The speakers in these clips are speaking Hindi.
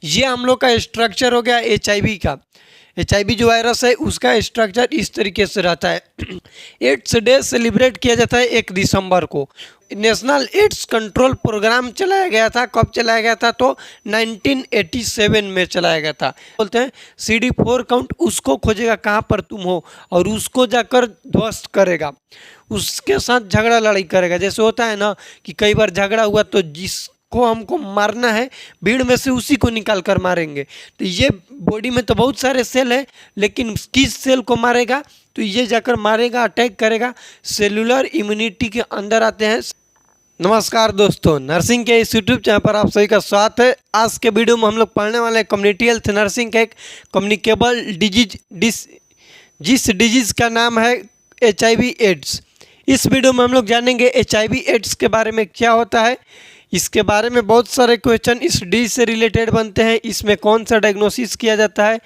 ये हम लोग का स्ट्रक्चर हो गया HIV का। HIV जो वायरस है उसका स्ट्रक्चर इस तरीके से रहता है। एड्स डे सेलिब्रेट किया जाता है 1 दिसंबर को। नेशनल एड्स कंट्रोल प्रोग्राम चलाया गया था। कब चलाया गया था? तो 1987 में चलाया गया था। बोलते हैं CD4 काउंट उसको खोजेगा कहाँ पर तुम हो और उसको जाकर ध्वस्त करेगा, उसके साथ झगड़ा लड़ाई करेगा। जैसे होता है ना कि कई बार झगड़ा हुआ तो जिसको हमको मारना है भीड़ में से उसी को निकाल कर मारेंगे। तो ये बॉडी में तो बहुत सारे सेल हैं, लेकिन किस सेल को मारेगा? तो ये जाकर मारेगा, अटैक करेगा, सेलुलर इम्यूनिटी के अंदर आते हैं। नमस्कार दोस्तों, नर्सिंग के इस यूट्यूब चैनल पर आप सभी का स्वागत है। आज के वीडियो में हम लोग पढ़ने वाले हैं कम्युनिटी हेल्थ नर्सिंग का एक कम्युनिकेबल डिजीज, जिस डिजीज़ का नाम है HIV एड्स। इस वीडियो में हम लोग जानेंगे HIV एड्स के बारे में क्या होता है। इसके बारे में बहुत सारे क्वेश्चन इस डिजीज से रिलेटेड बनते हैं। इसमें कौन सा डायग्नोसिस किया जाता है,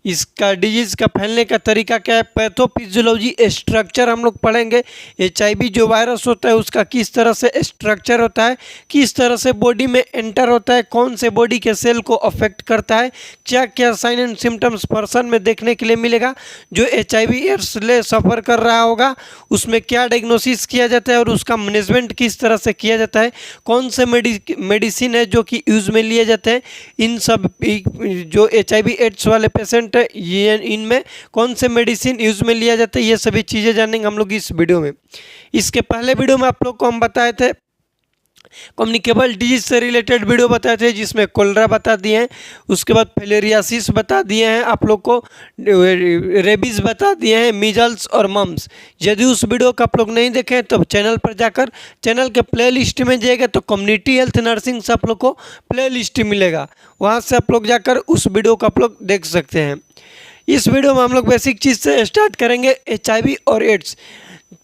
इसका डिजीज का फैलने का तरीका क्या है, पैथोफिजियोलॉजी स्ट्रक्चर हम लोग पढ़ेंगे। HIV जो वायरस होता है उसका किस तरह से स्ट्रक्चर होता है, किस तरह से बॉडी में एंटर होता है, कौन से बॉडी के सेल को अफेक्ट करता है, क्या क्या साइन एंड सिम्टम्स पर्सन में देखने के लिए मिलेगा। जो HIV एड्स से सफ़र कर रहा होगा उसमें क्या डायग्नोसिस किया जाता है और उसका मैनेजमेंट किस तरह से किया जाता है, कौन से मेडिसिन है जो कि यूज़ में लिए जाते हैं। इन सब जो HIV एड्स वाले पेशेंट ये इनमें कौन से मेडिसिन यूज़ में लिया जाता है, ये सभी चीज़ें जानेंगे हम लोग इस वीडियो में। इसके पहले वीडियो में आप लोग को हम बताए थे कम्युनिकेबल डिजीज से रिलेटेड वीडियो बताए थे, जिसमें कोलरा बता दिए हैं, उसके बाद फिलेरियासिस बता दिए हैं, आप लोग को रेबीज़ बता दिए हैं, मीजल्स और मम्स। यदि उस वीडियो को आप लोग नहीं देखें तो चैनल पर जाकर चैनल के प्ले लिस्ट में जाएगा तो कम्युनिटी हेल्थ नर्सिंग से आप लोग को प्ले लिस्ट मिलेगा, वहाँ से आप लोग जाकर उस वीडियो को आप लोग देख सकते हैं। इस वीडियो में हम लोग बेसिक चीज़ से स्टार्ट करेंगे, HIV और एड्स।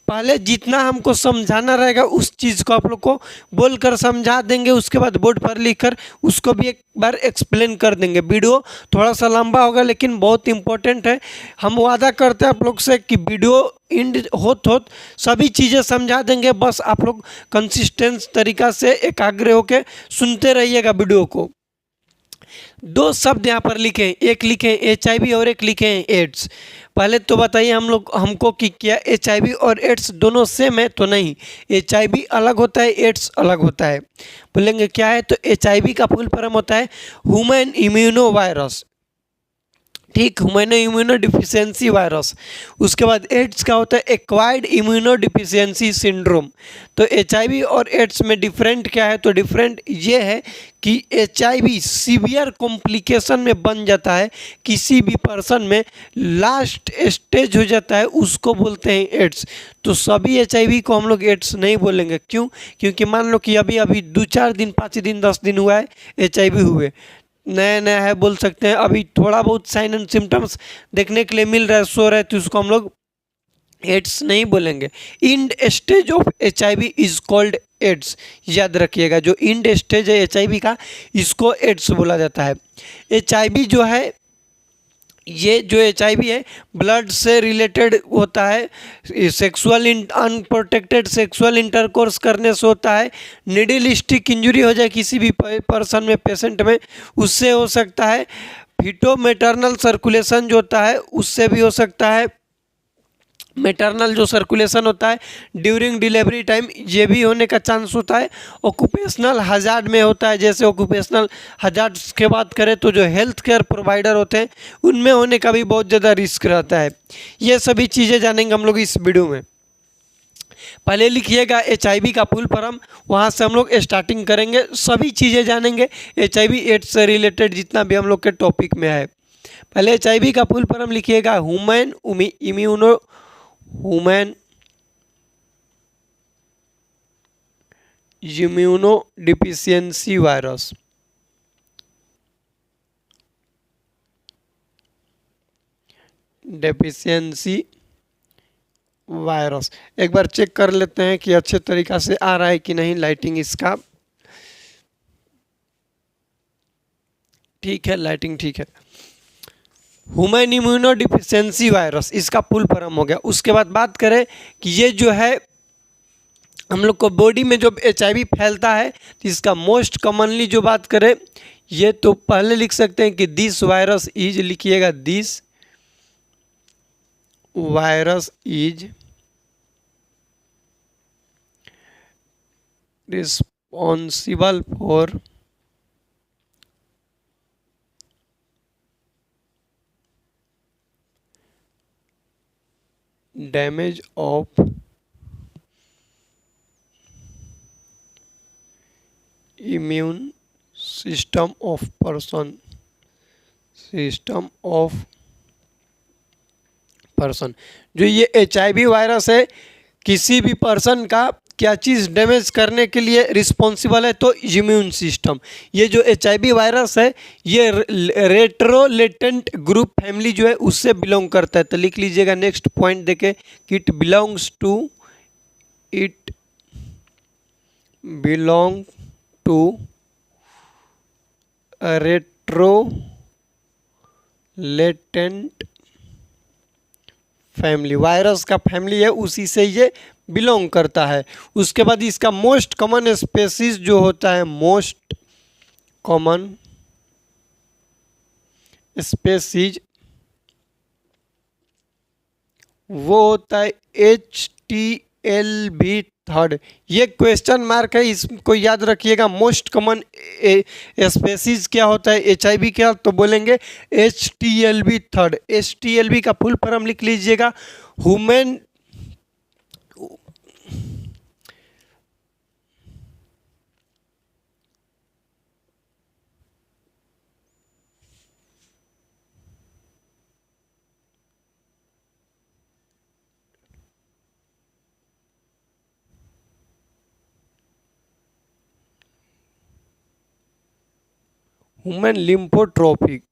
पहले जितना हमको समझाना रहेगा उस चीज़ को आप लोग को बोलकर समझा देंगे, उसके बाद बोर्ड पर लिखकर उसको भी एक बार एक्सप्लेन कर देंगे। वीडियो थोड़ा सा लंबा होगा लेकिन बहुत इंपॉर्टेंट है। हम वादा करते हैं आप लोग से कि वीडियो एंड होत सभी चीज़ें समझा देंगे, बस आप लोग कंसिस्टेंट तरीक़ा से एकाग्र होकर सुनते रहिएगा वीडियो को। 2 शब्द यहाँ पर लिखे, एक लिखे HIV और एक लिखे एड्स। पहले तो बताइए हमको कि क्या HIV और एड्स दोनों सेम है? तो नहीं, HIV अलग होता है, एड्स अलग होता है। बोलेंगे क्या है? तो HIV का फुल फॉर्म होता है ह्यूमन इम्यूनो वायरस, ठीक, ह्यूमन इम्यूनो डिफिशियंसी वायरस। उसके बाद एड्स का होता है एक्वायर्ड इम्यूनो डिफिशियंसी सिंड्रोम। तो HIV और एड्स में डिफरेंट क्या है? तो डिफरेंट ये है कि HIV सीवियर कॉम्प्लिकेशन में बन जाता है, किसी भी पर्सन में लास्ट स्टेज हो जाता है, उसको बोलते हैं एड्स। तो सभी HIV को हम लोग एड्स नहीं बोलेंगे। क्यों? क्योंकि मान लो कि अभी 2-4 दिन, 5 दिन, 10 दिन हुआ है HIV हुए, नया नया है बोल सकते हैं, अभी थोड़ा बहुत साइन एंड सिम्टम्स देखने के लिए मिल रहा है, सो रहा है, तो उसको हम लोग एड्स नहीं बोलेंगे। End stage of HIV is called AIDS. याद रखिएगा, जो इंड स्टेज है HIV का इसको एड्स बोला जाता है। HIV जो है, ये जो HIV है ब्लड से रिलेटेड होता है, सेक्सुअल अनप्रोटेक्टेड सेक्सुअल इंटरकोर्स करने से होता है, निडल स्टिक इंजरी हो जाए किसी भी पर्सन में, पेशेंट में, उससे हो सकता है, फीटो मैटरनल सर्कुलेशन जो होता है उससे भी हो सकता है, मैटरनल जो सर्कुलेशन होता है ड्यूरिंग डिलीवरी टाइम ये भी होने का चांस होता है। ऑक्यूपेशनल हजार्ड में होता है, जैसे ऑक्यूपेशनल हजार्ड्स की बात करें तो जो हेल्थ केयर प्रोवाइडर होते हैं उनमें होने का भी बहुत ज़्यादा रिस्क रहता है। ये सभी चीज़ें जानेंगे हम लोग इस वीडियो में। पहले लिखिएगा HIV का फुल फॉर्म, वहाँ से हम लोग स्टार्टिंग करेंगे, सभी चीज़ें जानेंगे HIV एड्स से रिलेटेड जितना भी हम लोग के टॉपिक में है। पहले HIV का फुल फॉर्म लिखिएगा ह्यूमन इम्यूनो डिफिशियंसी वायरस। एक बार चेक कर लेते हैं कि अच्छे तरीक़ा से आ रहा है कि नहीं, लाइटिंग इसका ठीक है, लाइटिंग ठीक है। ह्यूमन इम्यूनो डिफिशियंसी वायरस इसका फुल फॉर्म हो गया। उसके बाद बात करें कि ये जो है हम लोग को बॉडी में जो HIV फैलता है, तो इसका मोस्ट कॉमनली जो बात करें ये तो पहले लिख सकते हैं कि दिस वायरस इज, लिखिएगा this virus is responsible for damage of immune system of person, system of person. जो ये HIV वायरस है किसी भी पर्सन का क्या चीज़ डैमेज करने के लिए रिस्पॉन्सिबल है, तो इम्यून सिस्टम। ये जो HIV वायरस है ये रेट्रोलेटेंट ग्रुप फैमिली जो है उससे बिलोंग करता है। तो लिख लीजिएगा नेक्स्ट पॉइंट देके कि it belong to retrolatent family. Virus का फैमिली है उसी से ये बिलोंग करता है। उसके बाद इसका मोस्ट कॉमन स्पेसीज जो होता है, मोस्ट कॉमन स्पेसीज वो होता है HTLV थर्ड। ये क्वेश्चन मार्क है, इसको याद रखिएगा। मोस्ट कॉमन स्पेसीज क्या होता है HIV का, तो बोलेंगे HTLV थर्ड। HTLV का फुल फॉर्म लिख लीजिएगा, human human lymphotropic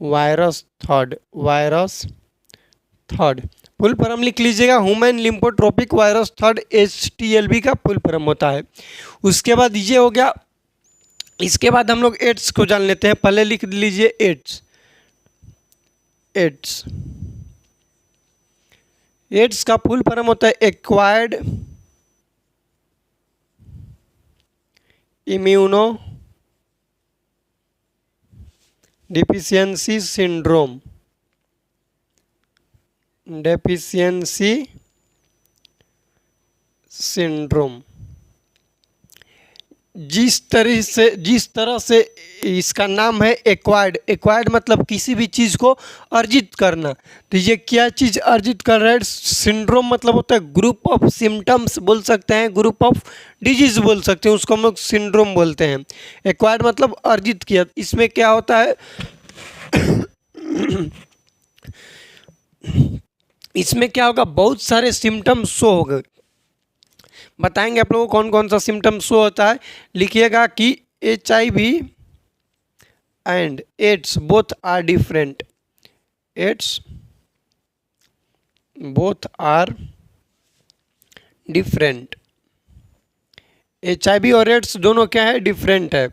virus third, virus third full form लिख लीजिएगा, human lymphotropic virus third HTLV का फुल फॉर्म होता है। उसके बाद ये हो गया। इसके बाद हम लोग एड्स को जान लेते हैं। पहले लिख लीजिए एड्स का फुल फॉर्म होता है एक्वायर्ड इम्यूनो डिफिशियंसी सिंड्रोम, जिस तरह से इसका नाम है एक्वायर्ड मतलब किसी भी चीज़ को अर्जित करना। तो ये क्या चीज़ अर्जित कर रहा है? सिंड्रोम मतलब होता है ग्रुप ऑफ सिम्टम्स बोल सकते हैं, ग्रुप ऑफ डिजीज बोल सकते हैं, उसको हम लोग सिंड्रोम बोलते हैं। एक्वायर्ड मतलब अर्जित किया। इसमें क्या होता है इसमें क्या होगा, बहुत सारे सिम्टम्स शो हो गए। बताएंगे आप लोगों को कौन कौन सा सिम्टम शो होता है। लिखिएगा कि HIV and AIDS both are different, AIDS both are different. HIV और एड्स दोनों क्या है, डिफरेंट है।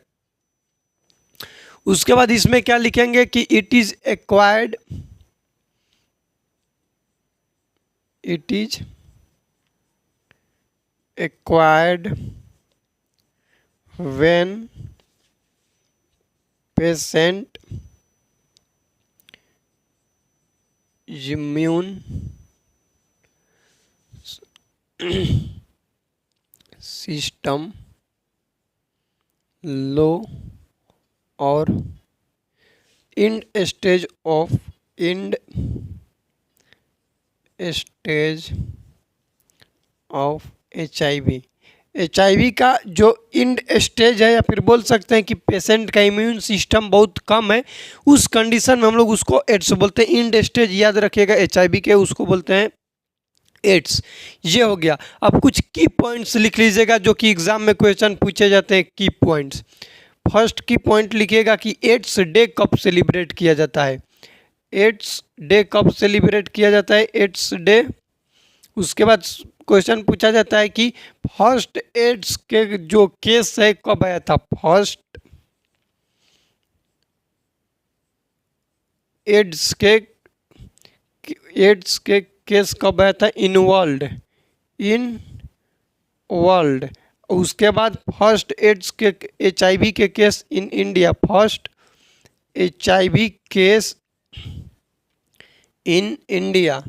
उसके बाद इसमें क्या लिखेंगे कि it is acquired, when patient immune system low or end stage of HIV का जो इंड स्टेज है, या फिर बोल सकते हैं कि पेशेंट का इम्यून सिस्टम बहुत कम है, उस कंडीशन में हम लोग उसको एड्स बोलते हैं। इंड स्टेज याद रखिएगा HIV के, उसको बोलते हैं एड्स। ये हो गया। अब कुछ की पॉइंट्स लिख लीजिएगा जो कि एग्जाम में क्वेश्चन पूछे जाते हैं। की पॉइंट्स, फर्स्ट की पॉइंट लिखिएगा कि एड्स डे कब सेलिब्रेट किया जाता है। एड्स डे कब सेलिब्रेट किया जाता है, एड्स डे। उसके बाद क्वेश्चन पूछा जाता है कि फर्स्ट एड्स के जो केस है कब आया था। फर्स्ट एड्स के केस कब आया था? In world. उसके बाद फर्स्ट एड्स के HIV के case in India, first HIV case in India,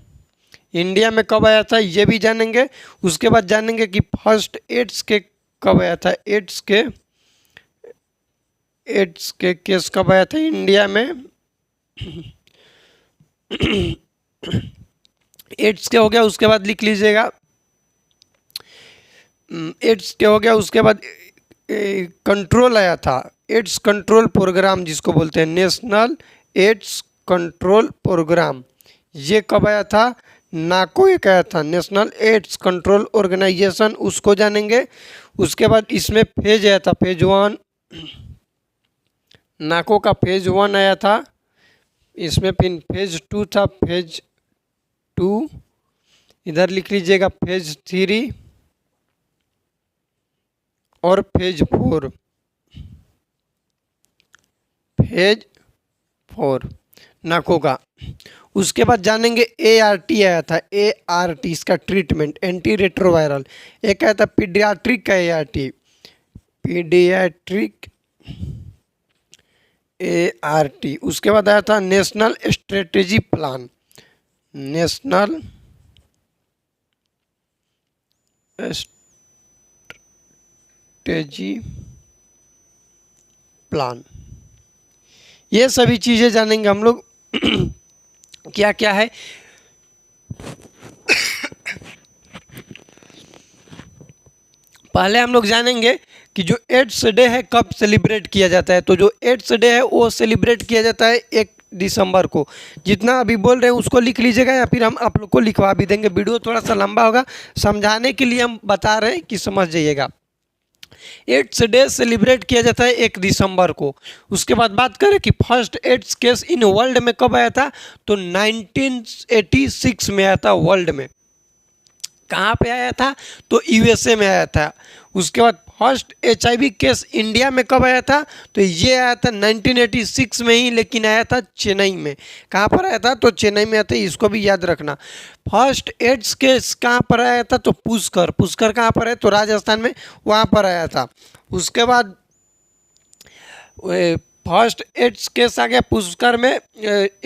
India में कब आया था ये भी जानेंगे। उसके बाद जानेंगे कि फर्स्ट एड्स के कब आया था, एड्स के केस कब आया था इंडिया में। एड्स के हो गया, उसके बाद लिख लीजिएगा एड्स के हो गया। उसके बाद कंट्रोल आया था, एड्स कंट्रोल प्रोग्राम जिसको बोलते हैं, नेशनल एड्स कंट्रोल प्रोग्राम, ये कब आया था? नाको एक आया था, नेशनल एड्स कंट्रोल ऑर्गेनाइजेशन, उसको जानेंगे। उसके बाद इसमें फेज आया था, फेज 1, नाको का फेज 1 आया था। इसमें फिर फेज 2 था, फेज 2 इधर लिख लीजिएगा, फेज 3 और फेज 4, फेज 4 नाको का। उसके बाद जानेंगे ART आया था, ART इसका ट्रीटमेंट एंटी रेट्रोवायरल। एक आया था पीडियाट्रिक का ART, पीडियाट्रिक ART। उसके बाद आया था national strategy plan, national strategy plan. ये सभी चीज़ें जानेंगे हम लोग क्या क्या है। पहले हम लोग जानेंगे कि जो एड्स डे है कब सेलिब्रेट किया जाता है। तो जो एड्स डे है वो सेलिब्रेट किया जाता है 1 दिसंबर को। जितना अभी बोल रहे हैं उसको लिख लीजिएगा या फिर हम आप लोग को लिखवा भी देंगे। वीडियो थोड़ा सा लंबा होगा, समझाने के लिए हम बता रहे हैं कि समझ जाइएगा। एड्स डे सेलिब्रेट किया जाता है 1 दिसंबर को। उसके बाद बात करें कि first AIDS case in world में कब आया था, तो 1986 में आया था वर्ल्ड में। कहाँ पे आया था, तो USA में आया था। उसके बाद फर्स्ट HIV केस इंडिया में कब आया था, तो ये आया था 1986 में ही, लेकिन आया था चेन्नई में। कहाँ पर आया था, तो चेन्नई में आया था, इसको भी याद रखना। फर्स्ट एड्स केस कहाँ पर आया था, तो पुष्कर। पुष्कर कहाँ पर है, तो राजस्थान में, वहाँ पर आया था। उसके बाद फर्स्ट एड्स केस आ गया पुष्कर में।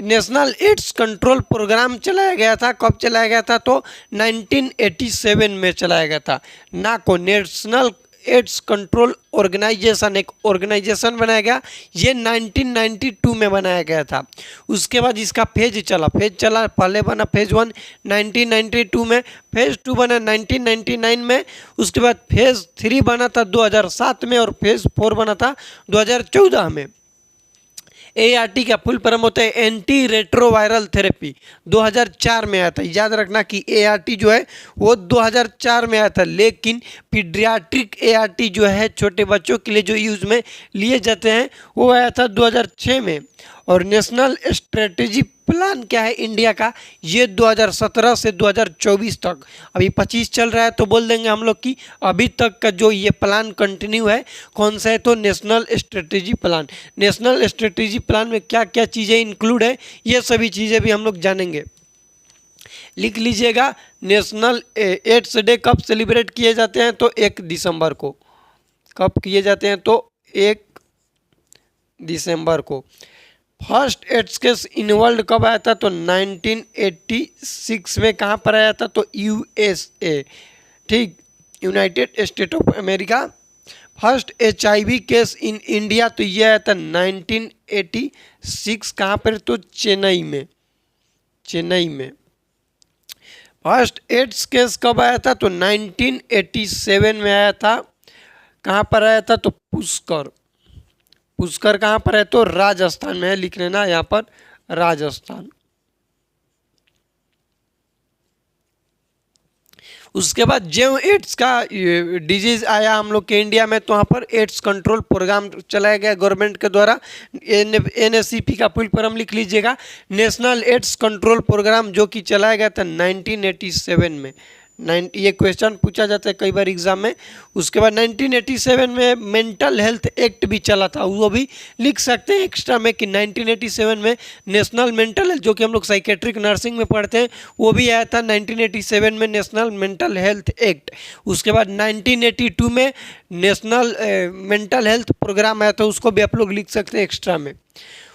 नेशनल एड्स कंट्रोल प्रोग्राम चलाया गया था, कब चलाया गया था, तो 1987 में चलाया गया था। नाको नेशनल एड्स कंट्रोल ऑर्गेनाइजेशन, एक ऑर्गेनाइजेशन बनाया गया, ये 1992 में बनाया गया था। उसके बाद इसका फेज चला, पहले बना फेज 1 1992 में, फेज 2 बना 1999 में, उसके बाद फेज 3 बना था 2007 में और फेज 4 बना था 2014 में। ART का फुल फॉर्म होता है एंटी रेट्रोवायरल थेरेपी, 2004 में आया था। याद रखना कि ART जो है वो 2004 में आया था, लेकिन पीडियाट्रिक ART जो है छोटे बच्चों के लिए जो यूज़ में लिए जाते हैं वो आया था 2006 में। और नेशनल स्ट्रेटेजी प्लान क्या है इंडिया का, ये 2017 से 2024 तक, अभी 25 चल रहा है तो बोल देंगे हम लोग कि अभी तक का जो ये प्लान कंटिन्यू है कौन सा है, तो national strategy plan. National strategy plan में क्या क्या चीज़ें इंक्लूड है ये सभी चीज़ें भी हम लोग जानेंगे। लिख लीजिएगा, नेशनल एड्स डे कब सेलिब्रेट किए जाते हैं, तो 1 दिसंबर को। कब किए जाते हैं, तो 1 दिसंबर को। First AIDS case in world कब आया था, तो 1986 में। कहाँ पर आया था, तो USA, ठीक, United state of America. First HIV case in India, तो ये आया था 1986। कहाँ पर, तो चेन्नई में, चेन्नई में। फर्स्ट एड्स केस कब आया था, तो 1987 में आया था। कहाँ पर आया था, तो पुष्कर। पुष्कर कहाँ पर है, तो राजस्थान में है, लिख लेना यहाँ पर राजस्थान। उसके बाद जो एड्स का डिजीज आया हम लोग के इंडिया में, तो वहाँ पर एड्स कंट्रोल प्रोग्राम चलाया गया गवर्नमेंट के द्वारा। NSCP का फुल फॉर्म लिख लीजिएगा, नेशनल एड्स कंट्रोल प्रोग्राम, जो कि चलाया गया था 1987 में, ये क्वेश्चन पूछा जाता है कई बार एग्जाम में। उसके बाद 1987 में मेंटल हेल्थ एक्ट भी चला था, वो भी लिख सकते हैं एक्स्ट्रा में कि 1987 में नेशनल मेंटल हेल्थ, जो कि हम लोग साइकेट्रिक नर्सिंग में पढ़ते हैं, वो भी आया था 1987 में नेशनल मेंटल हेल्थ एक्ट। उसके बाद 1982 में नेशनल मेंटल हेल्थ प्रोग्राम आया था, उसको भी आप लोग लिख सकते हैं एक्स्ट्रा में।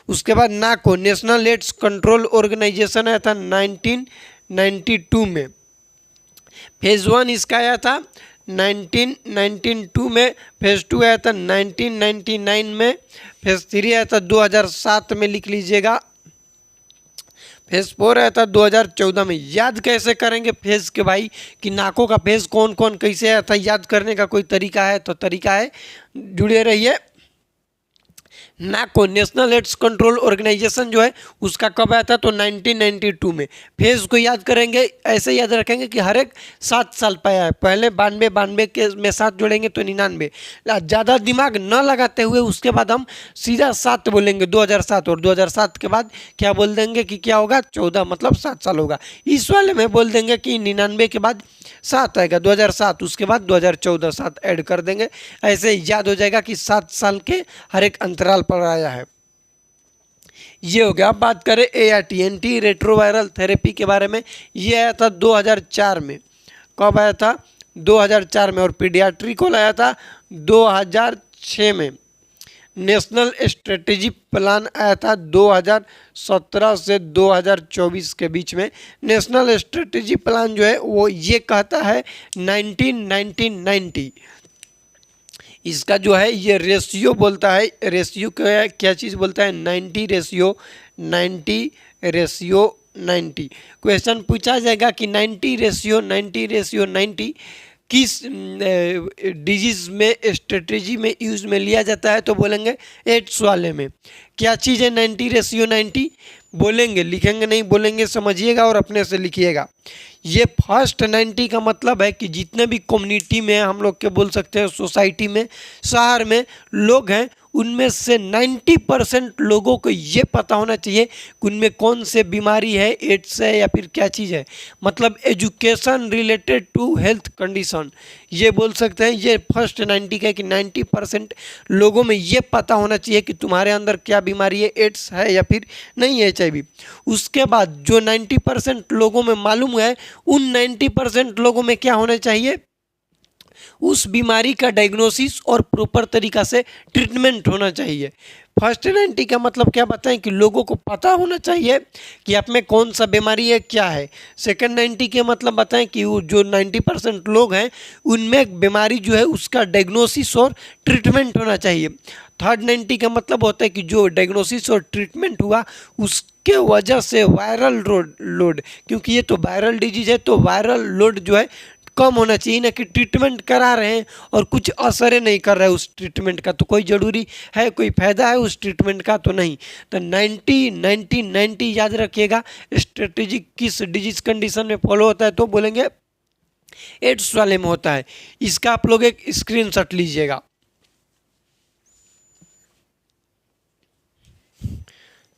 उसके बाद नाको नेशनल एड्स कंट्रोल ऑर्गेनाइजेशन आया था 1992 में। फेज़ 1 इसका आया था 1992 में, फेज़ 2 आया था 1999 में, फेज़ 3 आया था 2007 में, लिख लीजिएगा। फेज़ 4 आया था 2014 में। याद कैसे करेंगे फेज़ के भाई, कि नाको का फेज़ कौन कौन कैसे आया था, याद करने का कोई तरीका है तो तरीका है, जुड़े रहिए। नाको नेशनल एड्स कंट्रोल ऑर्गेनाइजेशन जो है उसका कब आया था, तो 1992 में। फेज को याद करेंगे, ऐसे याद रखेंगे कि हर एक 7 साल पे आया है। पहले 92 के में 7 जोड़ेंगे तो 99। ज़्यादा दिमाग न लगाते हुए उसके बाद हम सीधा 7 बोलेंगे 2007, और 2007 के बाद क्या बोल देंगे कि क्या होगा 14, मतलब 7 साल होगा। इस वाले में बोल देंगे कि 99 के बाद 7 आएगा 2007, उसके बाद 2014 7 ऐड कर देंगे। ऐसे याद हो जाएगा कि 7 साल के हर एक अंतराल पर आया है। ये हो गया। अब बात करें ART एंटी रेट्रोवायरल थेरेपी के बारे में। ये आया था 2004 में। कब आया था, 2004 में। और पीडियाट्रिकोल आया था 2006 में। नेशनल स्ट्रेटेजी प्लान आया था 2017 से 2024 के बीच में। नेशनल स्ट्रेटेजी प्लान जो है वो ये कहता है 1990। इसका जो है ये रेशियो बोलता है, रेशियो क्या चीज़ बोलता है, 90 रेशियो 90। क्वेश्चन पूछा जाएगा कि 90 किस डिजीज में स्ट्रेटेजी में यूज में लिया जाता है, तो बोलेंगे एड्स वाले में। क्या चीज़ है 90 बोलेंगे, लिखेंगे नहीं, बोलेंगे समझिएगा और अपने से लिखिएगा। ये फर्स्ट 90 का मतलब है कि जितने भी कम्युनिटी में हम लोग के बोल सकते हैं, सोसाइटी में, शहर में लोग हैं, उनमें से 90% लोगों को ये पता होना चाहिए कि उनमें कौन से बीमारी है, एड्स है या फिर क्या चीज़ है। मतलब education related to health condition, ये बोल सकते हैं। ये फर्स्ट 90 का है कि 90% लोगों में ये पता होना चाहिए कि तुम्हारे अंदर क्या बीमारी है, एड्स है या फिर नहीं है, HIV। उसके बाद जो 90% लोगों में मालूम है, उन 90% लोगों में क्या होना चाहिए, उस बीमारी का डायग्नोसिस और प्रॉपर तरीका से ट्रीटमेंट होना चाहिए। फर्स्ट 90 का मतलब क्या बताएं, कि लोगों को पता होना चाहिए कि आप में कौन सा बीमारी है, क्या है। सेकंड 90 के मतलब बताएं कि वो जो 90% लोग हैं उनमें बीमारी जो है उसका डायग्नोसिस और ट्रीटमेंट होना चाहिए। थर्ड 90 का मतलब होता है कि जो डायग्नोसिस और ट्रीटमेंट हुआ उसके वजह से वायरल लोड, क्योंकि ये तो वायरल डिजीज है, तो वायरल लोड जो है कम होना चाहिए। ना कि ट्रीटमेंट करा रहे हैं और कुछ असर नहीं कर रहा है उस ट्रीटमेंट का, तो कोई ज़रूरी है, कोई फ़ायदा है उस ट्रीटमेंट का, तो नहीं। तो 90 याद रखिएगा। स्ट्रेटेजी किस डिजीज कंडीशन में फॉलो होता है, तो बोलेंगे एड्स वाले में होता है। इसका आप लोग एक स्क्रीनशॉट लीजिएगा।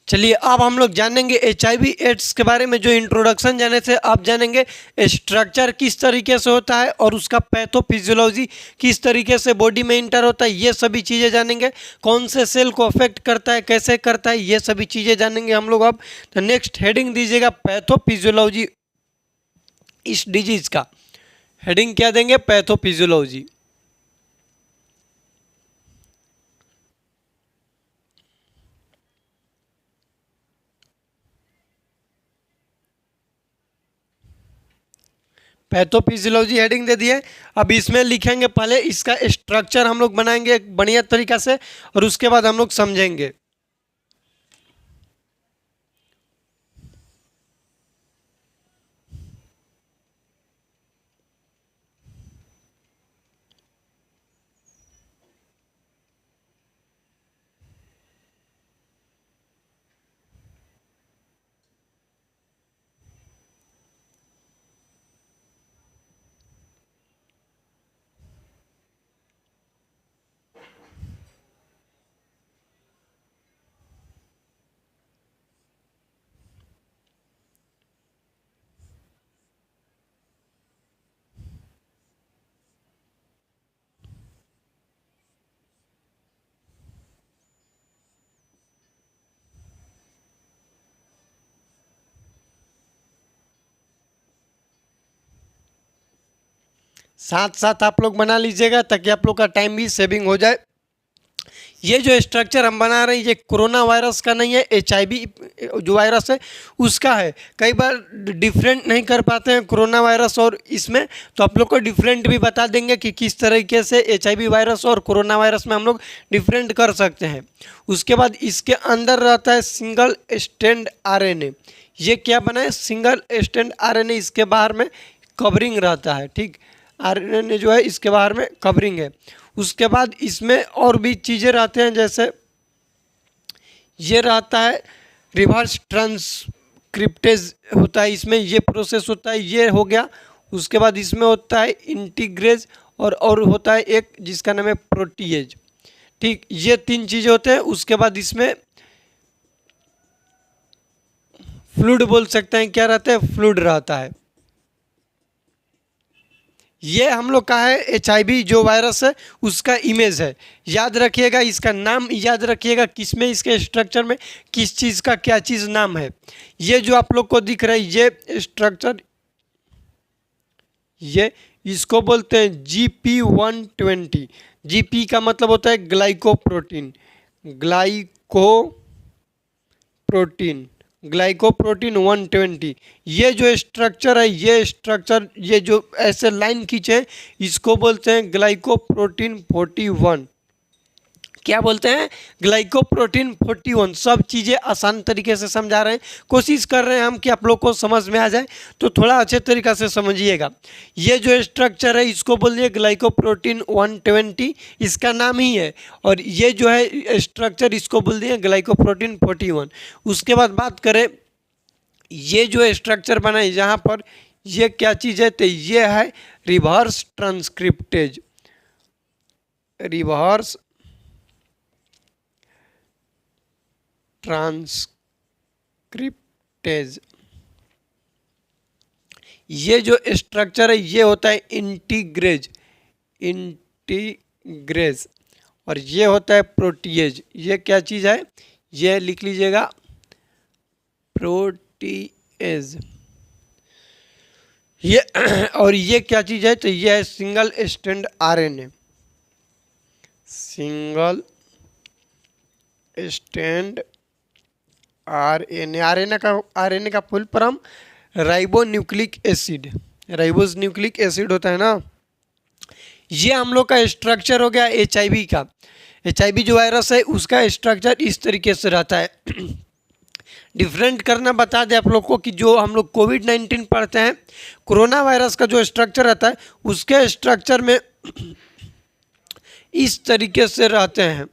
चलिए अब हम लोग जानेंगे HIV एड्स के बारे में। जो इंट्रोडक्शन जाने से आप जानेंगे स्ट्रक्चर किस तरीके से होता है और उसका पैथोफिजियोलॉजी किस तरीके से बॉडी में इंटर होता है, ये सभी चीज़ें जानेंगे। कौन से सेल को अफेक्ट करता है, कैसे करता है, ये सभी चीज़ें जानेंगे हम लोग अब। तो नेक्स्ट हेडिंग दीजिएगा पैथोफिजियोलॉजी इस डिजीज का। हेडिंग क्या देंगे, पैथोफिजियोलॉजी। पैथोफिजियोलॉजी हेडिंग दे दिए। अब इसमें लिखेंगे, पहले इसका स्ट्रक्चर हम लोग बनाएंगे एक बढ़िया तरीका से, और उसके बाद हम लोग समझेंगे। साथ साथ आप लोग बना लीजिएगा ताकि आप लोग का टाइम भी सेविंग हो जाए। ये जो स्ट्रक्चर हम बना रहे हैं ये कोरोना वायरस का नहीं है, HIV जो वायरस है उसका है। कई बार डिफरेंट नहीं कर पाते हैं कोरोना वायरस और इसमें, तो आप लोग को डिफरेंट भी बता देंगे कि किस तरीके से HIV वायरस और कोरोना वायरस में हम लोग डिफरेंट कर सकते हैं। उसके बाद इसके अंदर रहता है सिंगल स्ट्रैंड RNA। ये क्या बना है? Single strand RNA। इसके बाहर में कवरिंग रहता है, ठीक। RNA जो है इसके बाहर में कवरिंग है। उसके बाद इसमें और भी चीज़ें रहते हैं, जैसे ये रहता है रिवर्स ट्रांसक्रिप्टेज होता है, इसमें ये प्रोसेस होता है, ये हो गया। उसके बाद इसमें होता है इंटीग्रेज और होता है एक जिसका नाम है प्रोटीएज, ठीक। ये 3 चीज़ें होते हैं। उसके बाद इसमें फ्लूइड बोल सकते हैं, क्या रहता है? फ्लूइड रहता है। ये हम लोग का है HIV जो वायरस है उसका इमेज है। याद रखिएगा, इसका नाम याद रखिएगा, किसमें इसके स्ट्रक्चर में किस चीज़ का क्या चीज़ नाम है। ये जो आप लोग को दिख रहा है ये स्ट्रक्चर, ये इसको बोलते हैं GP120। GP का मतलब होता है ग्लाइकोप्रोटीन, ग्लाइकोप्रोटीन 120। ये जो स्ट्रक्चर है, ये स्ट्रक्चर, ये जो ऐसे लाइन खींचे इसको बोलते हैं ग्लाइकोप्रोटीन 41। क्या बोलते हैं? ग्लाइकोप्रोटीन 41। सब चीज़ें आसान तरीके से समझा रहे हैं, कोशिश कर रहे हैं हम कि आप लोग को समझ में आ जाए, तो थोड़ा अच्छे तरीक़ा से समझिएगा। ये जो स्ट्रक्चर है इसको बोलिए ग्लाइकोप्रोटीन 120, इसका नाम ही है। और ये जो है स्ट्रक्चर इसको बोल दिए ग्लाइकोप्रोटीन 41। उसके बाद बात करें, ये जो स्ट्रक्चर बना है यहाँ पर, ये क्या चीज़ है? तो ये है रिवर्स ट्रांसक्रिप्टेज। Reverse transcriptase. ये जो स्ट्रक्चर है ये होता है इंटीग्रेज, और ये होता है प्रोटीएज। ये क्या चीज़ है? ये लिख लीजिएगा, प्रोटीएज। ये और ये क्या चीज़ है? तो ये है single strand RNA। Single strand RNA का full form ribonucleic acid. Ribonucleic acid होता है ना। ये हम लोग का स्ट्रक्चर हो गया HIV का। HIV जो वायरस है उसका स्ट्रक्चर इस तरीके से रहता है। डिफरेंट करना बता दें आप लोग को कि जो हम लोग COVID-19 पढ़ते हैं, कोरोना वायरस का जो स्ट्रक्चर रहता है उसके स्ट्रक्चर में इस तरीके से रहते हैं,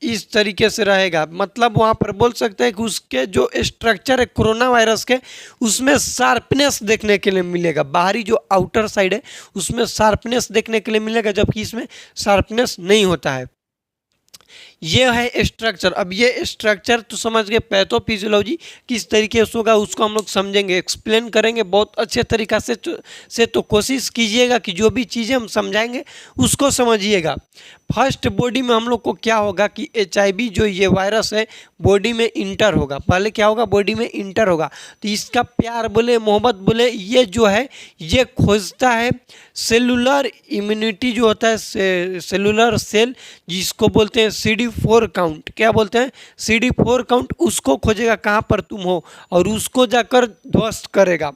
इस तरीके से रहेगा। मतलब वहाँ पर बोल सकते हैं कि उसके जो स्ट्रक्चर है कोरोना वायरस के, उसमें शार्पनेस देखने के लिए मिलेगा। बाहरी जो आउटर साइड है उसमें शार्पनेस देखने के लिए मिलेगा, जबकि इसमें शार्पनेस नहीं होता है। ये है स्ट्रक्चर। अब ये स्ट्रक्चर तो समझ गए, पैथोफिजियोलॉजी किस तरीके से होगा उसको हम लोग समझेंगे, एक्सप्लेन करेंगे बहुत अच्छे तरीक़ा से। तो कोशिश कीजिएगा कि जो भी चीज़ें हम समझाएंगे उसको समझिएगा। फर्स्ट बॉडी में हम लोग को क्या होगा कि HIV जो ये वायरस है बॉडी में इंटर होगा। पहले क्या होगा? बॉडी में इंटर होगा। तो इसका प्यार बोले, मोहब्बत बोले, ये जो है ये खोजता है सेलुलर इम्यूनिटी जो होता है, सेलुलर सेल जिसको बोलते हैं CD4 काउंट। क्या बोलते हैं? CD4 count. उसको खोजेगा कहाँ पर तुम हो और उसको जाकर ध्वस्त करेगा,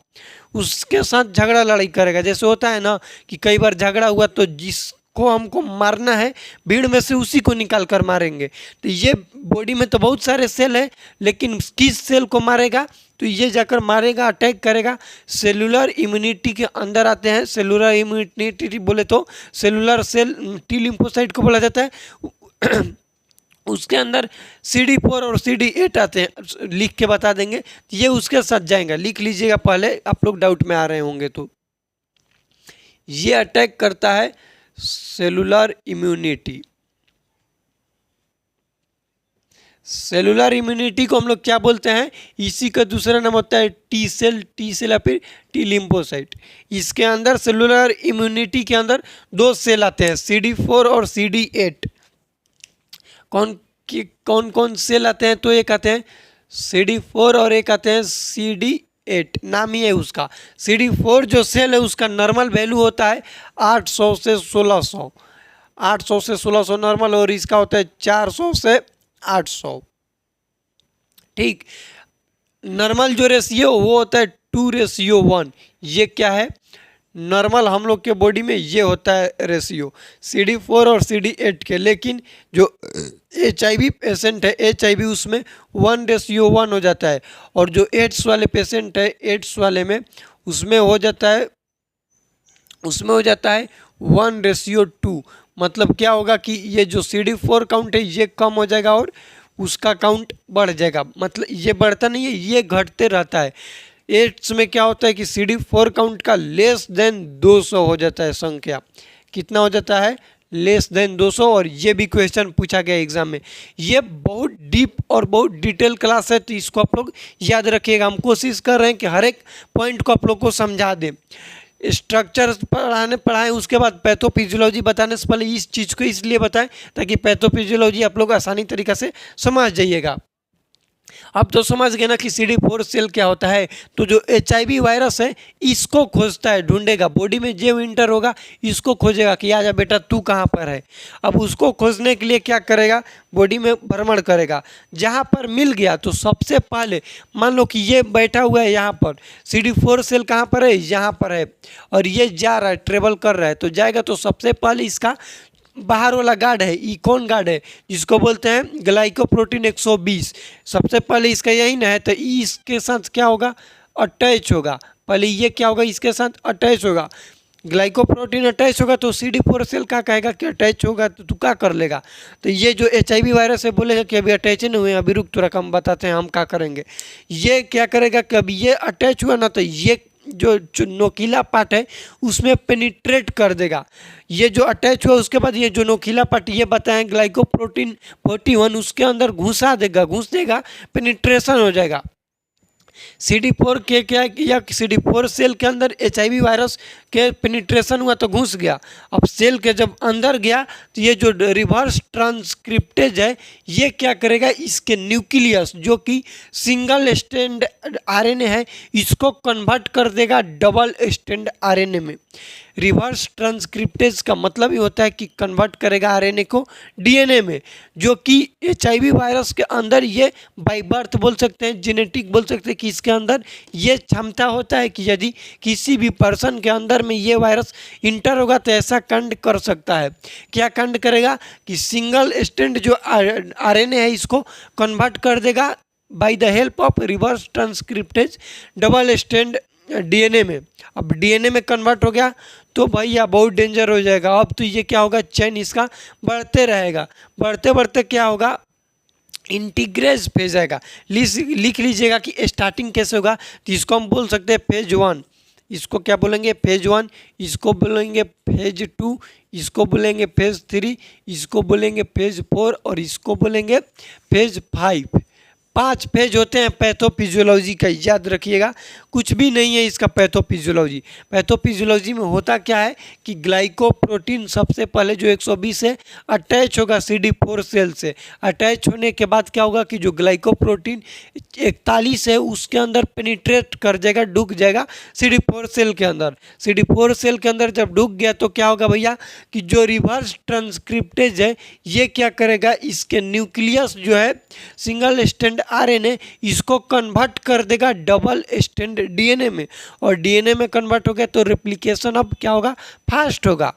उसके साथ झगड़ा लड़ाई करेगा। जैसे होता है ना कि कई बार झगड़ा हुआ तो जिसको हमको मारना है भीड़ में से उसी को निकाल कर मारेंगे। तो ये बॉडी में तो बहुत सारे सेल हैं, लेकिन किस सेल को मारेगा? तो ये जाकर मारेगा, अटैक करेगा। सेलुलर इम्यूनिटी के अंदर आते हैं। सेलुलर इम्यूनिटी बोले तो सेलुलर सेल T लिम्फोसाइट को बोला जाता है। उसके अंदर CD4 और CD8 आते हैं, लिख के बता देंगे। ये उसके साथ जाएगा, लिख लीजिएगा पहले, आप लोग डाउट में आ रहे होंगे तो। ये अटैक करता है सेलुलर इम्यूनिटी। सेलुलर इम्यूनिटी को हम लोग क्या बोलते हैं? इसी का दूसरा नाम होता है T सेल या फिर T लिम्फोसाइट। इसके अंदर सेलुलर इम्यूनिटी के अंदर 2 सेल आते हैं, CD4 और CD8। कौन कौन सेल आते हैं? तो एक आते हैं CD4 और एक आते हैं CD8। 8, नाम ही है उसका। CD4 जो सेल है उसका नॉर्मल वैल्यू होता है 800 से 1600, 800 से 1600 नॉर्मल, और इसका होता है 400 से 800। ठीक, नॉर्मल जो रेशियो वो होता है 2:1। ये क्या है, नॉर्मल हम लोग के बॉडी में ये होता है रेशियो CD4 और CD8 के। लेकिन जो HIV पेशेंट है, HIV उसमें 1:1 हो जाता है, और जो एड्स वाले पेशेंट है, एड्स वाले में उसमें हो जाता है 1:2। मतलब क्या होगा कि ये जो CD4 काउंट है ये कम हो जाएगा और उसका काउंट बढ़ जाएगा। मतलब ये बढ़ता नहीं है, ये घटते रहता है। एड्स में क्या होता है कि CD4 काउंट का लेस देन 200 हो जाता है संख्या। कितना हो जाता है, लेस देन 200। और ये भी क्वेश्चन पूछा गया एग्जाम में। ये बहुत डीप और बहुत डिटेल क्लास है, तो इसको आप लोग याद रखिएगा। हम कोशिश कर रहे हैं कि हर एक पॉइंट को आप लोग को समझा दें। स्ट्रक्चर पढ़ाएं, उसके बाद पैथोफिजियोलॉजी बताने से पहले इस चीज़ को इसलिए बताएं ताकि पैथोफिजियोलॉजी आप लोग आसानी तरीक़े से समझ जाइएगा। अब तो समझ गए ना कि CD4 सेल क्या होता है। तो जो HIV वायरस है इसको खोजता है, ढूंढेगा, बॉडी में जो इंटर होगा इसको खोजेगा कि आजा बेटा तू कहाँ पर है। अब उसको खोजने के लिए क्या करेगा, बॉडी में भ्रमण करेगा। जहाँ पर मिल गया तो सबसे पहले मान लो कि ये बैठा हुआ है यहाँ पर, CD4 सेल कहाँ पर है, यहाँ पर है, और ये जा रहा है, ट्रेवल कर रहा है। तो जाएगा तो सबसे पहले इसका बाहर वाला गार्ड है, ई कौन गार्ड है, जिसको बोलते हैं ग्लाइकोप्रोटीन 120। सबसे पहले इसका यही ना है, तो ई इसके साथ क्या होगा, अटैच होगा। पहले ये क्या होगा, इसके साथ अटैच होगा। ग्लाइकोप्रोटीन अटैच होगा तो CD4 सेल क्या कहेगा कि अटैच होगा, तो तू क्या कर लेगा। तो ये जो HIV वायरस है बोलेगा कि अभी अटैच नहीं हुए, अभी रुक थोड़ा कम बताते हैं हम क्या करेंगे। ये क्या करेगा कि अभी ये अटैच हुआ ना, तो ये जो नोकीला पार्ट है उसमें पेनिट्रेट कर देगा। ये जो अटैच हुआ उसके बाद ये जो नोकीला पार्ट ये बताएं ग्लाइकोप्रोटीन 41 उसके अंदर घुस देगा, पेनिट्रेशन हो जाएगा। CD4 के क्या या CD4 सेल के अंदर HIV वायरस के पेनिट्रेशन हुआ तो घुस गया। अब सेल के जब अंदर गया तो ये जो रिवर्स ट्रांसक्रिप्टेज है ये क्या करेगा, इसके न्यूक्लियस जो कि सिंगल स्टैंड RNA है इसको कन्वर्ट कर देगा डबल स्टैंड RNA में। रिवर्स ट्रांसक्रिप्टेज का मतलब ये होता है कि कन्वर्ट करेगा RNA को DNA में, जो कि HIV वायरस के अंदर ये बाय बर्थ बोल सकते हैं, जेनेटिक बोल सकते हैं कि इसके अंदर ये क्षमता होता है कि यदि किसी भी पर्सन के अंदर में ये वायरस इंटर होगा तो ऐसा कांड कर सकता है। क्या कांड करेगा कि सिंगल स्टैंड जो RNA है इसको कन्वर्ट कर देगा by the help of reverse transcriptase double stand DNA में। अब DNA में कन्वर्ट हो गया तो भैया बहुत डेंजर हो जाएगा। अब तो ये क्या होगा, चेन इसका बढ़ते रहेगा, बढ़ते बढ़ते क्या होगा, इंटीग्रेज फेज आएगा। लिख लीजिएगा कि स्टार्टिंग कैसे होगा। तो इसको हम बोल सकते हैं फेज 1, इसको क्या बोलेंगे फेज 1, इसको बोलेंगे फेज 2, इसको बोलेंगे फेज 3, इसको बोलेंगे फेज 4 और इसको बोलेंगे फेज 5। 5 फेज होते हैं पैथोफिजियोलॉजी का, याद रखिएगा। कुछ भी नहीं है इसका पैथोफिजियोलॉजी। पैथोफिजियोलॉजी में होता क्या है कि ग्लाइकोप्रोटीन सबसे पहले जो 120 है अटैच होगा CD4 सेल से। अटैच होने के बाद क्या होगा कि जो ग्लाइकोप्रोटीन 41 है उसके अंदर पेनिट्रेट कर जाएगा, ढुक जाएगा CD4 सेल के अंदर। CD4 सेल के अंदर जब ढुक गया तो क्या होगा भैया कि जो रिवर्स ट्रांसक्रिप्टेज है ये क्या करेगा, इसके न्यूक्लियस जो है सिंगल स्टैंड RNA इसको कन्वर्ट कर देगा डबल स्टैंड DNA में, और DNA में कन्वर्ट हो गया तो रेप्लिकेशन अब क्या होगा, फास्ट होगा।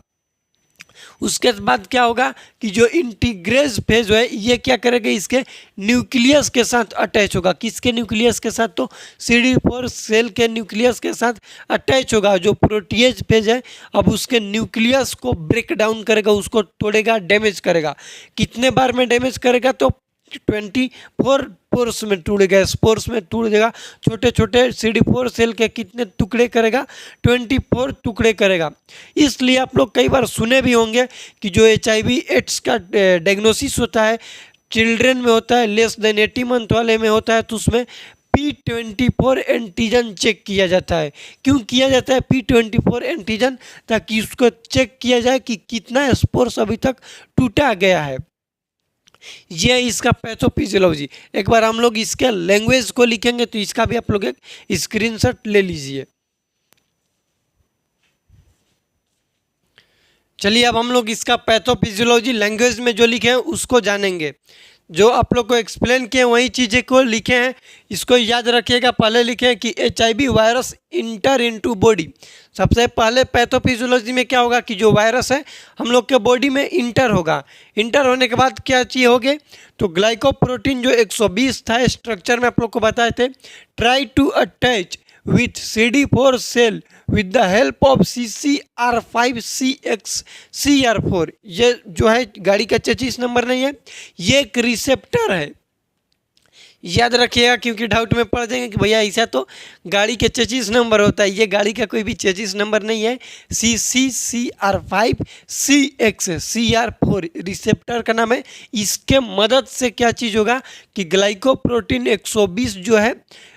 उसके बाद क्या होगा कि जो इंटीग्रेज फेज है ये क्या करेगा, इसके न्यूक्लियस के साथ अटैच होगा। किसके न्यूक्लियस के साथ, तो CD4 सेल के न्यूक्लियस के साथ अटैच होगा। जो प्रोटीएज फेज है अब उसके न्यूक्लियस को ब्रेक डाउन करेगा, उसको तोड़ेगा, डैमेज करेगा। कितने बार में डैमेज करेगा, तो 24 पोर्स में टूटेगा, स्पोर्स में टूट देगा। छोटे छोटे CD4 सेल के कितने टुकड़े करेगा, 24 टुकड़े करेगा। इसलिए आप लोग कई बार सुने भी होंगे कि जो HIV एड्स का डायग्नोसिस होता है चिल्ड्रेन में होता है, लेस देन 80 मंथ वाले में होता है, तो उसमें P24 एंटीजन चेक किया जाता है। क्यों किया जाता है P24 एंटीजन, ताकि उसको चेक किया जाए कि कितना स्पोर्स अभी तक टूटा गया है। ये है इसका पैथोफिजियोलॉजी। एक बार हम लोग इसके लैंग्वेज को लिखेंगे तो इसका भी आप लोग एक स्क्रीनशॉट ले लीजिए। चलिए अब हम लोग इसका पैथोफिजियोलॉजी लैंग्वेज में जो लिखे हैं उसको जानेंगे। जो आप लोग को एक्सप्लेन किए वही चीज़ें को लिखे हैं, इसको याद रखिएगा। पहले लिखे हैं कि HIV virus enter into body. सबसे पहले पैथोफिजियोलॉजी में क्या होगा कि जो वायरस है हम लोग के बॉडी में इंटर होगा। इंटर होने के बाद क्या चीज़ होगी तो ग्लाइकोप्रोटीन जो 120 था स्ट्रक्चर में आप लोग को बताए थे, try to attach with CD4 cell with the help of CCR5CXCR4। ये जो है गाड़ी का चेचिस नंबर नहीं है, ये एक रिसेप्टर है। याद रखिएगा क्योंकि डाउट में पड़ जाएंगे कि भैया ऐसा तो गाड़ी के चेचिस नंबर होता है। ये गाड़ी का कोई भी चेचिस नंबर नहीं है। CCCR5CXCR4 रिसेप्टर का नाम है। इसके मदद से क्या चीज़ होगा कि ग्लाइकोप्रोटीन 120 जो है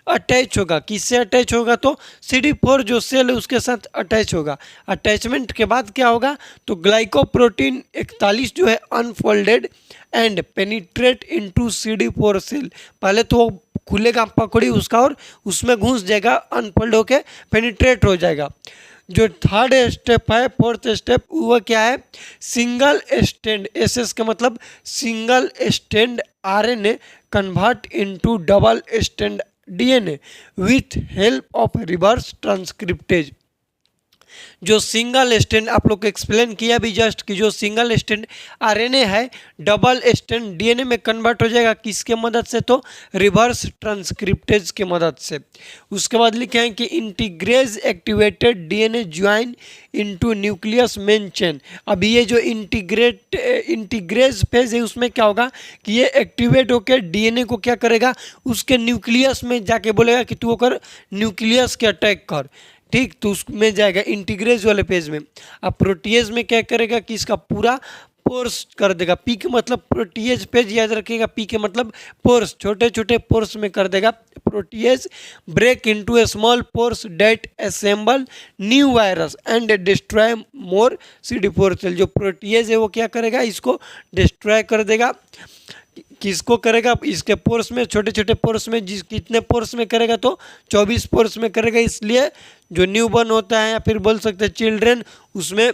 अटैच होगा। किससे अटैच होगा तो CD4 जो सेल है उसके साथ अटैच होगा। अटैचमेंट के बाद क्या होगा तो ग्लाइकोप्रोटीन 41 जो है unfolded and penetrate into CD4 cell. पहले तो वो खुलेगा पकड़ी उसका और उसमें घुस जाएगा, अनफोल्ड होके पेनिट्रेट हो जाएगा। जो थर्ड स्टेप है, फोर्थ स्टेप, वो क्या है सिंगल स्टैंड SS का मतलब single stand RNA convert into double stand DNA with help of reverse transcriptase. जो सिंगल स्टैंड आप लोग को एक्सप्लेन किया भी जस्ट कि जो सिंगल स्टैंड RNA है डबल स्टैंड DNA में कन्वर्ट हो जाएगा। किसके मदद से तो रिवर्स ट्रांसक्रिप्टेज के मदद से। उसके बाद लिखे हैं कि integrase activated DNA join into nucleus main chain. अब ये जो इंटीग्रेज फेज है उसमें क्या होगा कि ये एक्टिवेट होकर DNA को क्या करेगा उसके न्यूक्लियस में जाके बोलेगा कि तू होकर न्यूक्लियस के अटैक कर, ठीक, तो उसमें जाएगा इंटीग्रेज वाले पेज में। अब प्रोटीएज में क्या करेगा कि इसका पूरा पोर्स कर देगा। पी के मतलब प्रोटीएज पेज याद रखिएगा, पी के मतलब पोर्स, छोटे छोटे पोर्स में कर देगा। Protease break into a small pores that assemble new virus and destroy more CD4 cell. जो प्रोटीएज है वो क्या करेगा इसको डिस्ट्रॉय कर देगा। किसको करेगा इसके पोर्स में, छोटे छोटे पोर्स में। जिस कितने पोर्स में करेगा तो 24 पोर्स में करेगा। इसलिए जो न्यूबॉर्न होता है या फिर बोल सकते हैं चिल्ड्रेन, उसमें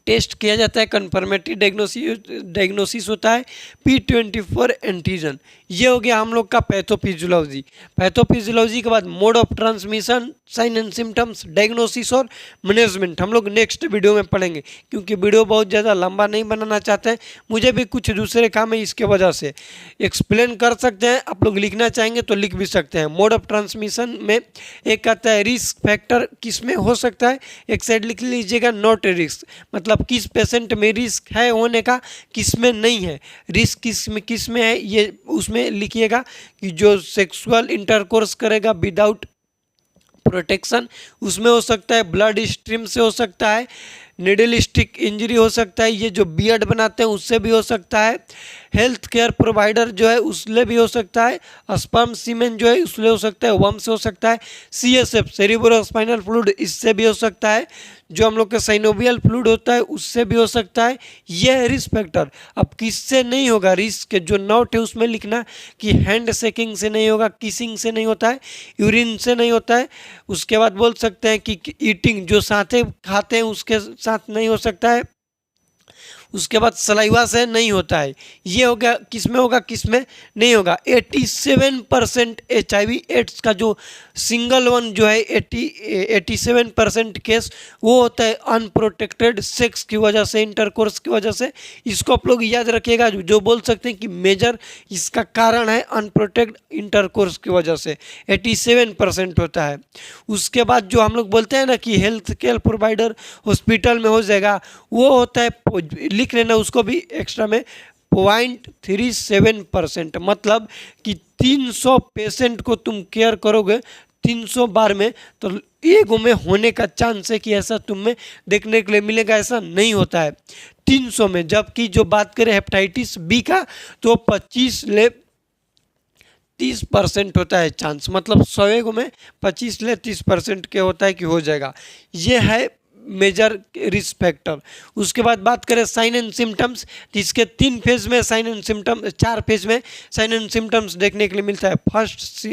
टेस्ट किया जाता है, कन्फर्मेटरी डायग्नोसिस होता है P24 एंटीजन। ये हो गया हम लोग का पैथोफिजियोलॉजी। पैथोफिजियोलॉजी के बाद mode of transmission, sign and symptoms, diagnosis और मैनेजमेंट हम लोग नेक्स्ट वीडियो में पढ़ेंगे, क्योंकि वीडियो बहुत ज़्यादा लंबा नहीं बनाना चाहते हैं। मुझे भी कुछ दूसरे काम है, इसके वजह से एक्सप्लेन कर सकते हैं। आप लोग लिखना चाहेंगे तो लिख भी सकते हैं। मोड ऑफ ट्रांसमिशन में एक आता है रिस्क फैक्टर, किस में हो सकता है, एक साइड लिख लीजिएगा नॉट रिस्क, मतलब किस पेशेंट में रिस्क है होने का, किस में नहीं है। रिस्क किस में है ये उसमें लिखिएगा कि जो सेक्सुअल इंटरकोर्स करेगा विदाउट प्रोटेक्शन, उसमें हो सकता है। ब्लड स्ट्रीम से हो सकता है, निडल स्टिक इंजरी हो सकता है, ये जो बियर्ड बनाते हैं उससे भी हो सकता है। हेल्थ केयर प्रोवाइडर जो है उससे भी हो सकता है। स्पर्म सीमेन जो है उससे हो सकता है, वर्म से हो सकता है। CSF सेरिब्रोस्पाइनल फ्लूइड, इससे भी हो सकता है। जो हम लोग का साइनोवियल फ्लूइड होता है उससे भी हो सकता है। यह है रिस्क फैक्टर। अब किससे नहीं होगा रिस्क, जो नोट है उसमें लिखना कि हैंड शेकिंग से नहीं होगा, किसिंग से नहीं होता है, यूरिन से नहीं होता है। उसके बाद बोल सकते हैं कि ईटिंग, जो साथे खाते हैं उसके साथ नहीं हो सकता है। उसके बाद सलाइवा से नहीं होता है। ये हो गया किस में होगा, किस में नहीं होगा। 87% HIV एड्स का जो सिंगल वन जो है 87% केस वो होता है अनप्रोटेक्टेड सेक्स की वजह से, इंटरकोर्स की वजह से। इसको आप लोग याद रखिएगा। जो बोल सकते हैं कि मेजर इसका कारण है अनप्रोटेक्ट इंटरकोर्स की वजह से 87% होता है। उसके बाद जो हम लोग बोलते हैं ना कि हेल्थ केयर प्रोवाइडर हॉस्पिटल में हो जाएगा, वो होता है, लिख लेना उसको भी एक्स्ट्रा में, 0.37%। मतलब कि 300 पेशेंट को तुम केयर करोगे 300 बार में, तो एक में होने का चांस है कि ऐसा तुम में देखने के लिए मिलेगा। ऐसा नहीं होता है 300 में। जबकि जो बात करें हेपेटाइटिस B का तो 25-30% होता है चांस, मतलब 100 में 25-30% के होता है कि हो जाएगा। ये है मेजर रिस्क फैक्टर। उसके बाद बात करें साइन एंड सिम्टम्स, जिसके 3 फेज में साइन एंड सिम्टम, 4 फेज में साइन एंड सिम्टम्स देखने के लिए मिलता है। फर्स्ट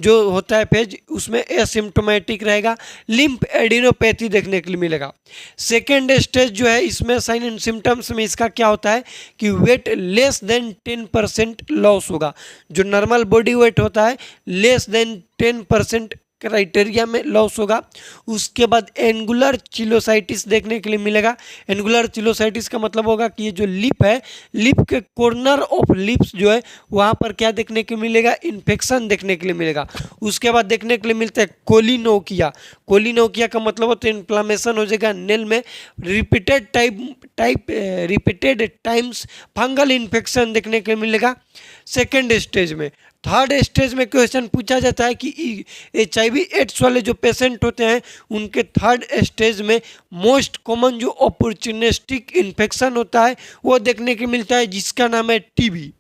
जो होता है फेज उसमें एसिम्टोमेटिक रहेगा, लिम्फ एडिनोपैथी देखने के लिए मिलेगा। सेकेंड स्टेज जो है इसमें साइन एंड सिम्टम्स में इसका क्या होता है कि वेट लेस देन 10% लॉस होगा। जो नॉर्मल बॉडी वेट होता है लेस देन 10% क्राइटेरिया में लॉस होगा। उसके बाद एंगुलर चिलोसाइटिस देखने के लिए मिलेगा। एंगुलर चिलोसाइटिस का मतलब होगा कि ये जो लिप है, लिप के कॉर्नर ऑफ लिप्स जो है वहाँ पर क्या देखने को मिलेगा, इन्फेक्शन देखने के लिए मिलेगा। उसके बाद देखने के लिए मिलता है कोलिनोकिया। कोलिनोकिया का मतलब होता है इन्फ्लामेशन हो जाएगा नेल में। रिपीटेड टाइम्स फंगल इन्फेक्शन देखने के लिए मिलेगा सेकेंड स्टेज में। थर्ड स्टेज में क्वेश्चन पूछा जाता है कि HIV एड्स वाले जो पेशेंट होते हैं उनके थर्ड स्टेज में मोस्ट कॉमन जो अपॉर्चुनिस्टिक इन्फेक्शन होता है वो देखने को मिलता है, जिसका नाम है TB।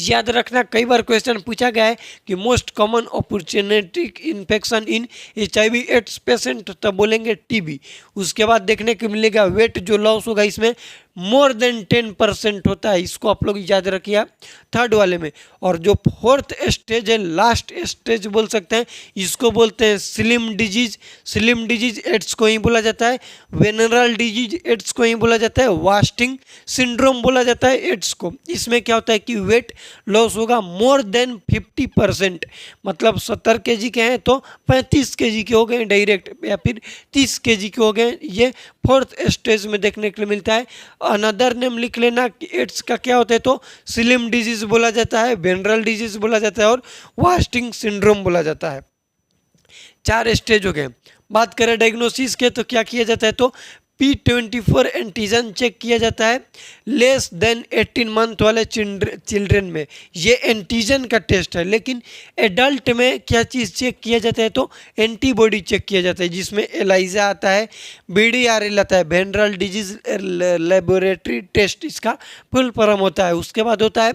याद रखना, कई बार क्वेश्चन पूछा गया है कि most common opportunistic infection in HIV ads patient, तब बोलेंगे TB। उसके बाद देखने को मिलेगा वेट जो लॉस होगा इसमें मोर देन 10% होता है, इसको आप लोग याद रखिए थर्ड वाले में। और जो फोर्थ स्टेज है, लास्ट स्टेज बोल सकते हैं, इसको बोलते हैं slim disease. Slim disease AIDS को ही बोला जाता है, वेनरल डिजीज एड्स को ही बोला जाता है, वास्टिंग सिंड्रोम बोला जाता है एड्स को। इसमें क्या होता है कि वेट लॉस होगा मोर देन 50%, मतलब 70 kg के हैं तो 35 kg के हो गए डायरेक्ट, या फिर 30 kg के हो गए। ये फोर्थ स्टेज में देखने के लिए मिलता है। अनदर नेम लिख लेना कि एड्स का क्या होता है, तो स्लिम डिजीज बोला जाता है, वेनरल डिजीज बोला जाता है और वास्टिंग सिंड्रोम बोला जाता है। 4 स्टेज हो गए। बात करें डायग्नोसिस के तो क्या किया जाता है, तो P24 एंटीजन चेक किया जाता है लेस देन 18 मंथ वाले चिल्ड्रन में। ये एंटीजन का टेस्ट है। लेकिन एडल्ट में क्या चीज़ चेक किया जाता है, तो एंटीबॉडी चेक किया जाता है, जिसमें एलाइजा आता है, BDRL आता है, वेनरल डिजीज लेबोरेटरी टेस्ट इसका फुल फॉर्म होता है। उसके बाद होता है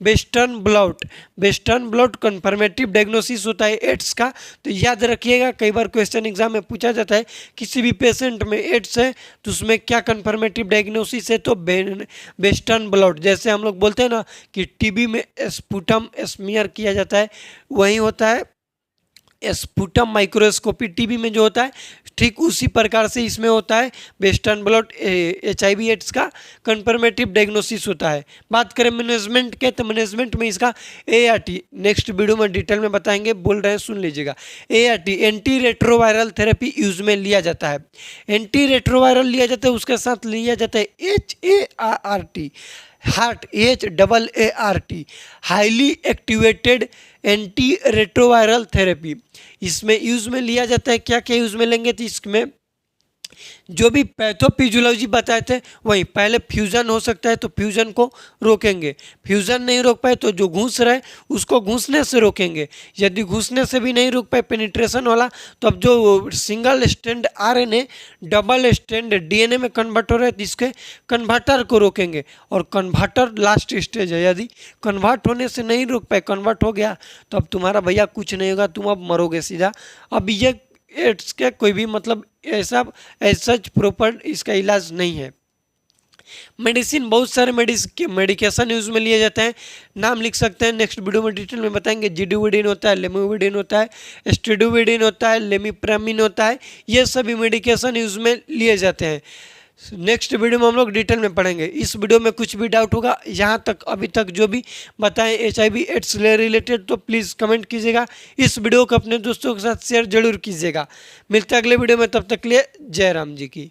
western blot. Western blot confirmative diagnosis होता है एड्स का। तो याद रखिएगा, कई बार क्वेश्चन एग्जाम में पूछा जाता है किसी भी पेशेंट में एड्स है तो उसमें क्या कन्फर्मेटिव डायग्नोसिस है, तो वेस्टर्न ब्लॉट। जैसे हम लोग बोलते हैं ना कि TB में स्पुटम स्मीयर किया जाता है, वही होता है स्पुटम माइक्रोस्कोपी TB में जो होता है, ठीक उसी प्रकार से इसमें होता है वेस्टर्न ब्लॉट HIV एड्स का कन्फर्मेटिव डायग्नोसिस होता है। बात करें मैनेजमेंट के, तो मैनेजमेंट में इसका ART नेक्स्ट वीडियो में डिटेल में बताएंगे, बोल रहे हैं सुन लीजिएगा। ART anti retroviral therapy use में लिया जाता है। एंटी रेट्रोवायरल लिया जाता है, उसके साथ लिया जाता है HART heart HAART highly activated anti retroviral therapy. इसमें यूज में लिया जाता है। क्या क्या यूज में लेंगे, तो इसमें जो भी पैथोफिजियोलॉजी बताए थे वही, पहले फ्यूजन हो सकता है तो फ्यूजन को रोकेंगे, फ्यूजन नहीं रोक पाए तो जो घुस रहा है उसको घुसने से रोकेंगे। यदि घुसने से भी नहीं रोक पाए पेनिट्रेशन वाला, तो अब जो single strand RNA double strand DNA में कन्वर्ट हो रहा है तो इसके कन्वर्टर को रोकेंगे। और कन्वर्टर लास्ट स्टेज है, यदि कन्वर्ट होने से नहीं रोक पाए, कन्वर्ट हो गया तो अब तुम्हारा भैया कुछ नहीं होगा, तुम अब मरोगे सीधा। अब ये एड्स के कोई भी मतलब ऐसा सच प्रॉपर इसका इलाज नहीं है। मेडिसिन, बहुत सारे मेडिकेशन यूज में लिए जाते हैं, नाम लिख सकते हैं, नेक्स्ट वीडियो में डिटेल में बताएंगे। जिडुविडिन होता है, लेमुविडिन होता है, स्टेडुविडिन होता है, लेमिप्रामिन होता है, ये सभी मेडिकेशन यूज में लिए जाते हैं। नेक्स्ट वीडियो में हम लोग डिटेल में पढ़ेंगे। इस वीडियो में कुछ भी डाउट होगा यहाँ तक अभी तक जो भी बताएं HIV एड्स से रिलेटेड, तो प्लीज़ कमेंट कीजिएगा। इस वीडियो को अपने दोस्तों के साथ शेयर जरूर कीजिएगा। मिलते हैं अगले वीडियो में, तब तक के लिए जय राम जी की।